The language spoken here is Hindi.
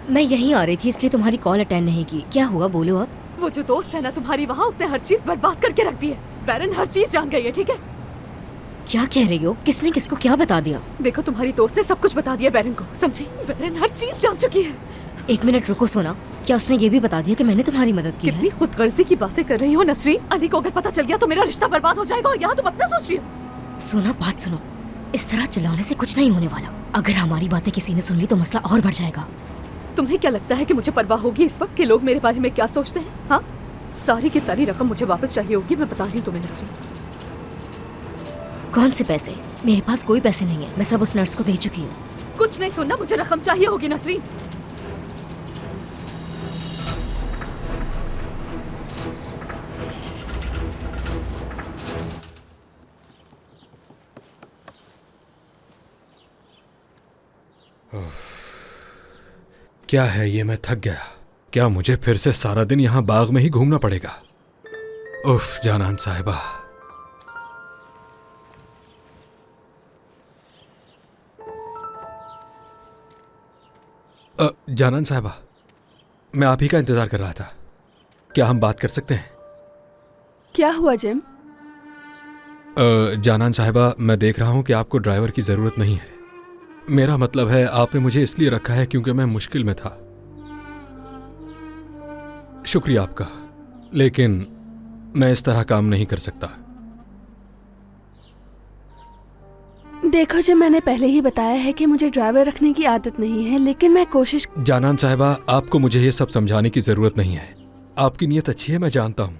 मैं यहीं आ रही थी इसलिए तुम्हारी कॉल अटेंड नहीं की। क्या हुआ, बोलो अब। वो जो दोस्त है ना तुम्हारी, वहाँ उसने हर चीज बर्बाद करके रख दी है। बैरन हर चीज जान गई है, ठीक है? क्या कह रही हो? किसने किसको क्या बता दिया? देखो तुम्हारी दोस्त ने सब कुछ बता दिया बैरन को, समझी? बैरन हर चीज जान चुकी है। एक मिनट रुको सोना, क्या उसने ये भी बता दिया कि मैंने तुम्हारी मदद की कितनी है? खुदगर्जी की बातें कर रही हो नसरीन। अली को अगर पता चल गया तो मेरा रिश्ता बर्बाद हो जाएगा, और यहाँ तुम अपना सोच रही हो। सोना बात सुनो, इस तरह चिल्लाने से कुछ नहीं होने वाला। अगर हमारी बातें किसी ने सुन ली तो मसला और बढ़ जाएगा। तुम्हें क्या लगता है कि मुझे परवाह होगी इस वक्त कि लोग मेरे बारे में क्या सोचते हैं? हाँ, सारी की सारी रकम मुझे वापस चाहिए होगी, मैं बता रही हूँ तुम्हें नसरीन। कौन से पैसे? मेरे पास कोई पैसे नहीं है, मैं सब उस नर्स को दे चुकी हूँ। कुछ नहीं सुनना, मुझे रकम चाहिए होगी नसरीन। क्या है ये, मैं थक गया। क्या मुझे फिर से सारा दिन यहाँ बाग में ही घूमना पड़ेगा? उफ, जानान साहिबा। जानान साहिबा, मैं आप ही का इंतजार कर रहा था। क्या हम बात कर सकते हैं? क्या हुआ जिम? जानान साहिबा, मैं देख रहा हूँ कि आपको ड्राइवर की ज़रूरत नहीं है। मेरा मतलब है, आपने मुझे इसलिए रखा है क्योंकि मैं मुश्किल में था। शुक्रिया आपका, लेकिन मैं इस तरह काम नहीं कर सकता। देखो जिम, मैंने पहले ही बताया है कि मुझे ड्राइवर रखने की आदत नहीं है, लेकिन मैं कोशिश। जानान साहिबा, आपको मुझे ये सब समझाने की ज़रूरत नहीं है। आपकी नीयत अच्छी है, मैं जानता हूँ।